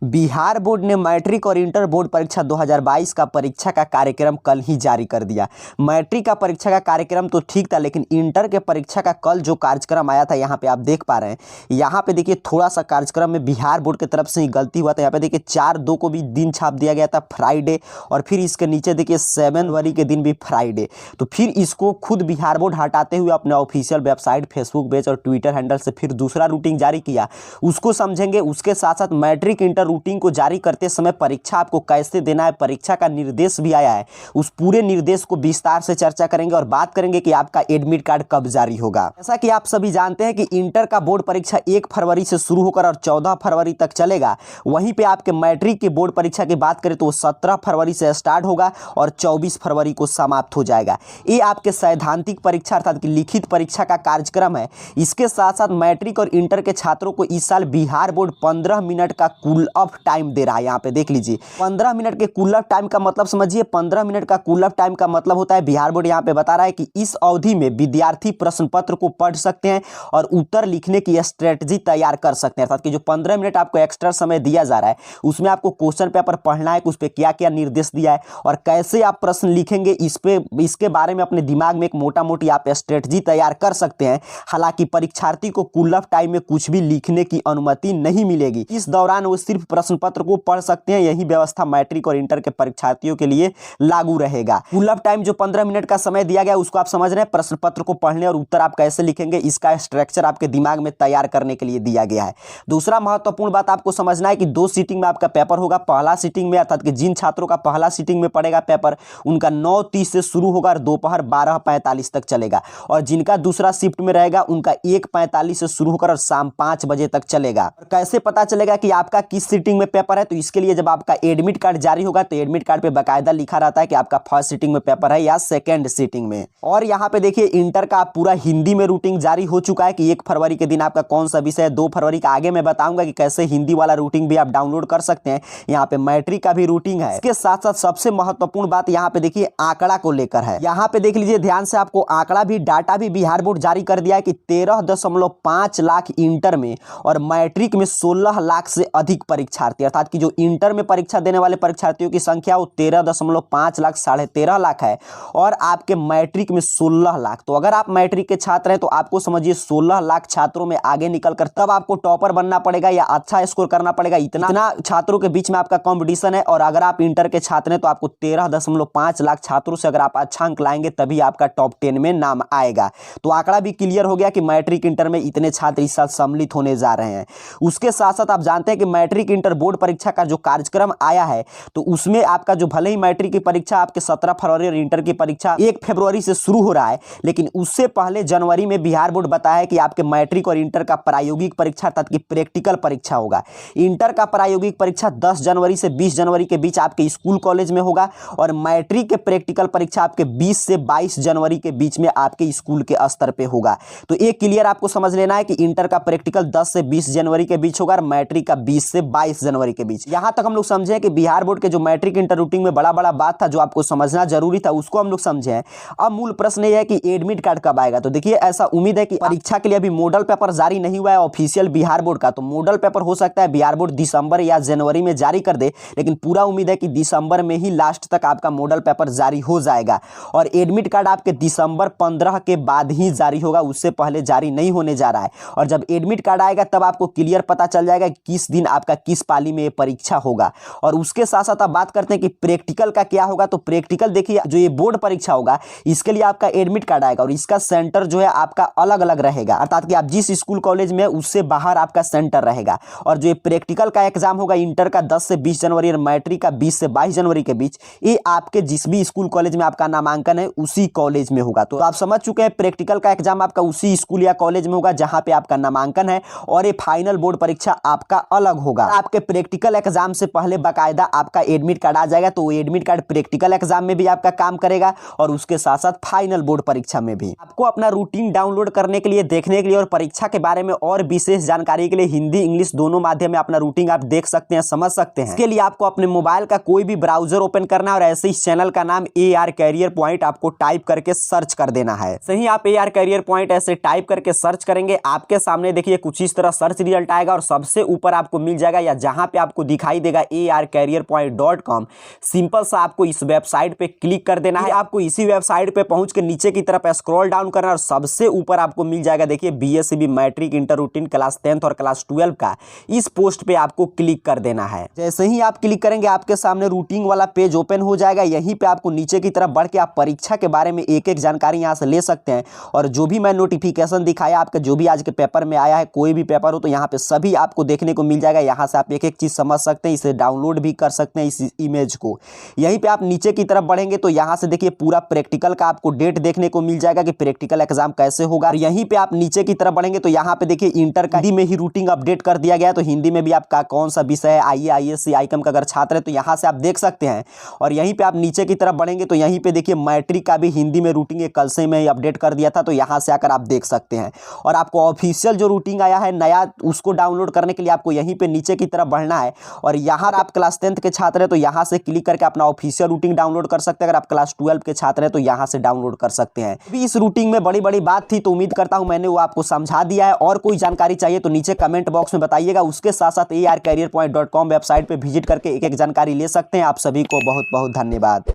Bihar board ने matric और inter board परीक्षा 2022 का परीक्षा का कार्यक्रम कल ही जारी कर दिया। मैट्रिक का परीक्षा का कार्यक्रम तो ठीक था, लेकिन इंटर के परीक्षा का कल जो कार्यक्रम आया था, यहाँ पे आप देख पा रहे हैं। यहाँ पे देखिए थोड़ा सा कार्यक्रम में बिहार बोर्ड की तरफ से ही गलती हुआ था। यहाँ पे देखिए 4/2 को भी दिन छाप दिया गया था फ्राइडे, और फिर इसके नीचे देखिए 7 जनवरी के दिन भी फ्राइडे। तो फिर इसको खुद बिहार बोर्ड हटाते हुए अपने ऑफिशियल वेबसाइट, फेसबुक पेज और ट्विटर हैंडल से फिर दूसरा रूटीन जारी किया। उसको समझेंगे। उसके साथ साथ मैट्रिक इंटर रूटीन को जारी करते समय परीक्षा आपको कैसे देना है, परीक्षा का निर्देश भी आया है। उस पूरे निर्देश को विस्तार से चर्चा करेंगे और बात करेंगे कि आपका एडमिट कार्ड कब जारी होगा। जैसा कि आप सभी जानते हैं कि इंटर का बोर्ड परीक्षा 1 फरवरी से शुरू होकर और 14 फरवरी तक चलेगा। वहीं पे आपके मैट्रिक की बोर्ड परीक्षा की बात करें तो 17 फरवरी से स्टार्ट होगा और 24 फरवरी को समाप्त हो जाएगा। ये आपके सैद्धांतिक परीक्षा अर्थात कि लिखित परीक्षा का कार्यक्रम है। इसके साथ साथ मैट्रिक और इंटर के छात्रों को इस साल बिहार बोर्ड 15 मिनट का कूल ऑफ टाइम दे रहा है। यहाँ पे देख लीजिए 15 मिनट के कूल ऑफ टाइम का मतलब समझिए। 15 मिनट का कूल ऑफ टाइम का मतलब होता है, बिहार बोर्ड यहाँ पे बता रहा है कि इस अवधि में विद्यार्थी प्रश्न पत्र को पढ़ सकते हैं और उत्तर लिखने की स्ट्रेटजी तैयार कर सकते हैं। अर्थात कि जो 15 मिनट आपको एक्स्ट्रा समय दिया जा रहा है, उसमें आपको क्वेश्चन पेपर पढ़ना है, उस पर क्या क्या निर्देश दिया है और कैसे आप प्रश्न लिखेंगे, इसके बारे में अपने दिमाग में एक मोटा मोटी आप स्ट्रेटजी तैयार कर सकते हैं। हालांकि परीक्षार्थी को कूल ऑफ टाइम में कुछ भी लिखने की अनुमति नहीं मिलेगी। इस दौरान वो सिर्फ प्रश्न पत्र को पढ़ सकते हैं। यही व्यवस्था मैट्रिक और इंटर के परीक्षार्थियों के लिए लागू रहेगा। कूल ऑफ टाइम जो 15 मिनट का समय दिया गया, उसको आप समझ रहे हैं। प्रश्न पत्र को पढ़ने और उत्तर आप कैसे लिखेंगे, इसका स्ट्रक्चर आपके दिमाग में तैयार करने के लिए दिया गया है। दूसरा महत्वपूर्ण बात आपको समझना है कि 2 सीटिंग में आपका पेपर होगा। पहला सीटिंग में अर्थात कि जिन छात्रों का पहला सीटिंग में पड़ेगा पेपर, उनका 9:30 से शुरू होगा और दोपहर 12:45 तक चलेगा। और जिनका दूसरा शिफ्ट में रहेगा, उनका 1:45 से शुरू होकर और शाम 5 बजे तक चलेगा। और कैसे पता चलेगा कि आपका किस सीटिंग में पेपर है? तो इसके लिए जब आपका एडमिट कार्ड जारी होगा तो एडमिट कार्ड पे बाकायदा लिखा रहता है कि आपका फर्स्ट सीटिंग में पेपर है या सेकंड सीटिंग में। और यहाँ पे देखिए इंटर का पूरा हिंदी में रूटीन जारी हो चुका है कि 1 फरवरी के दिन आपका कौन सा विषय है। 2 फरवरी का आगे मैं बताऊंगा कि कैसे हिंदी वाला रूटीन भी आप डाउनलोड कर सकते हैं। यहाँ पे मैट्रिक का भी रूटीन है। इसके साथ साथ सबसे महत्वपूर्ण बात यहाँ पे देखिए आंकड़ा को लेकर है। यहाँ पे देख लीजिए ध्यान से, आपको आंकड़ा भी, डाटा भी बिहार बोर्ड जारी कर दिया है कि 13.5 लाख इंटर में और मैट्रिक में 16 लाख से अधिक परीक्षार्थी, अर्थात कि जो इंटर में परीक्षा देने वाले परीक्षार्थियों की संख्या वो 13.5 लाख, 13.5 लाख है और आपके मैट्रिक में 16 लाख। तो अगर आप मैट्रिक के छात्र हैं तो आपको समझिए 16 लाख छात्रों में आगे निकलकर तब आपको टॉपर बनना पड़ेगा या अच्छा स्कोर करना पड़ेगा। इतना छात्रों के बीच में आपका कंपटीशन है। और अगर आप इंटर के छात्र हैं तो आपको 13.5 लाख छात्रों से अगर आप अच्छा अंक लाएंगे तभी आपका टॉप 10 में नाम आएगा। तो आंकड़ा भी क्लियर हो गया कि मैट्रिक इंटर में इतने छात्र इस साल सम्मिलित होने जा रहे हैं। उसके साथ साथ आप जानते हैं कि मैट्रिक इंटर बोर्ड परीक्षा का जो कार्यक्रम आया है, तो उसमें आपका जो भले ही मैट्रिक की परीक्षा आपके 17 फरवरी और इंटर की परीक्षा 1 फरवरी से शुरू हो रहा है, लेकिन उससे पहले जनवरी में बिहार बोर्ड बताया है कि आपके मैट्रिक और इंटर का प्रायोगिक परीक्षा अर्थात कि प्रैक्टिकल परीक्षा होगा। इंटर का प्रायोगिक परीक्षा 10 जनवरी से 20 जनवरी के बीच आपके स्कूल कॉलेज में होगा और मैट्रिक के प्रैक्टिकल परीक्षा आपके 20 से 22 जनवरी के बीच में आपके स्कूल के स्तर पे होगा। तो एक क्लियर आपको समझ लेना है कि इंटर का प्रैक्टिकल 10 से 20 जनवरी के बीच होगा और मैट्रिक का 20 से 22 जनवरी के बीच। यहां तक हम लोग समझे कि बिहार बोर्ड के जो मैट्रिक इंटर रूटीन में बड़ा बात था, जो आपको समझना जरूरी था, उसको हम लोग समझे। अब मूल प्रश्न यह है कि एडमिट कार्ड कब आएगा। तो देखिए ऐसा उम्मीद है कि परीक्षा के लिए अभी मॉडल पेपर जारी नहीं हुआ है ऑफिशियल बिहार बोर्ड का, तो मॉडल पेपर हो सकता है बिहार बोर्ड दिसंबर या जनवरी में जारी कर दे, लेकिन पूरा उम्मीद है कि दिसंबर में ही लास्ट तक आपका मॉडल पेपर जारी हो जाएगा। और एडमिट कार्ड आपके दिसंबर 15 के बाद ही जारी होगा, उससे पहले जारी नहीं होने जा रहा है। और जब एडमिट कार्ड आएगा तब आपको क्लियर पता चल जाएगा कि किस दिन आपका किस पाली में परीक्षा होगा। और उसके साथ साथ आप बात करते हैं कि प्रैक्टिकल का क्या होगा। तो प्रैक्टिकल देखिए, जो ये बोर्ड परीक्षा होगा इसके लिए आपका एडमिट कार्ड आएगा और इसका सेंटर जो है आपका अलग अलग रहेगा, अर्थात कि आप जिस स्कूल कॉलेज में उससे बाहर आपका सेंटर रहेगा। और जो ये प्रैक्टिकल का एग्जाम होगा इंटर का 10 से 20 जनवरी और मैट्रिक का 20 से 22 जनवरी के बीच, ये आपके जिस भी स्कूल कॉलेज में आपका नामांकन है उसी कॉलेज में होगा। तो आप समझ चुके हैं प्रैक्टिकल का एग्जाम आपका उसी स्कूल या कॉलेज में होगा जहां पे आपका नामांकन है और ये फाइनल बोर्ड परीक्षा आपका अलग होगा। आपके प्रैक्टिकल एग्जाम से पहले बाकायदा आपका एडमिट कार्ड आ जाएगा, तो वो एडमिट कार्ड प्रैक्टिकल एग्जाम में भी आपका काम करेगा और उसके साथ साथ फाइनल बोर्ड परीक्षा में भी। आपको अपना रूटीन डाउनलोड करने के लिए, देखने के लिए और परीक्षा के बारे में और विशेष जानकारी के लिए हिंदी इंग्लिश दोनों माध्यम में अपना रूटीन आप देख सकते हैं, समझ सकते हैं। इसके लिए आपको अपने मोबाइल का कोई भी ब्राउजर ओपन करना है और ऐसे इस चैनल का नाम AR कैरियर पॉइंट आपको टाइप करके सर्च कर देना है। सही, आप AR कैरियर पॉइंट ऐसे टाइप करके सर्च करेंगे, आपके सामने देखिए कुछ इस तरह सर्च रिजल्ट आएगा और सबसे ऊपर आपको मिल जाएगा या जहां पे आपको दिखाई देगा arcareerpoint.com, सिंपल सा आपको इस वेबसाइट पे क्लिक कर देना है। आपको इसी वेबसाइट पे पहुंच के नीचे की तरफ स्क्रॉल डाउन करना और सबसे ऊपर आपको मिल जाएगा देखिए BSEB matric inter routine class 10th और क्लास 12 का, इस पोस्ट पे आपको क्लिक कर देना है। जैसे ही आप क्लिक करेंगे आपके सामने रूटीन वाला पेज ओपन हो जाएगा। यहीं पे आपको नीचे की तरफ बढ़ के आप परीक्षा के बारे में एक एक जानकारी यहाँ से ले सकते हैं और जो भी मैं नोटिफिकेशन दिखाया आपका, जो भी आज के पेपर में आया है, कोई भी पेपर हो तो यहाँ पे सभी आपको देखने को मिल जाएगा। यहाँ से आप एक एक चीज समझ सकते हैं, इसे डाउनलोड भी कर सकते हैं इस इमेज को। यहीं पे आप नीचे की तरफ बढ़ेंगे तो यहाँ से देखिए पूरा प्रैक्टिकल का आपको डेट देखने को मिल जाएगा कि प्रैक्टिकल एग्जाम कैसे होगा। और यहीं पे आप नीचे की तरफ बढ़ेंगे तो यहाँ पे देखिए इंटर का हिंदी में ही रूटीन अपडेट कर दिया गया है, तो हिंदी में भी आपका कौन सा विषय है, आईए आईएससी आईकॉम का अगर छात्र है तो यहाँ से आप देख सकते हैं। और यहीं पे आप नीचे की तरफ बढ़ेंगे तो यहीं पे देखिए मैट्रिक का भी हिंदी में रूटीन कल से मैं अपडेट कर दिया था, तो यहाँ से आकर आप देख सकते हैं। और आपको ऑफिशियल जो रूटीन आया है नया, उसको डाउनलोड करने के लिए आपको यहीं पे नीचे की तरफ बढ़ना है और यहाँ आप क्लास 10th के छात्र हैं तो यहाँ से क्लिक करके अपना ऑफिशियल रूटीन डाउनलोड कर सकते हैं। अगर आप क्लास 12 के छात्र हैं तो यहाँ से डाउनलोड कर सकते हैं। अभी इस रूटीन में बड़ी बड़ी बात थी तो उम्मीद करता हूं मैंने वो आपको समझा दिया है। और कोई जानकारी चाहिए तो नीचे कमेंट बॉक्स में बताइएगा। उसके साथ साथ arcareerpoint.com वेबसाइट पे विजिट करके एक एक जानकारी ले सकते हैं। आप सभी को बहुत बहुत धन्यवाद।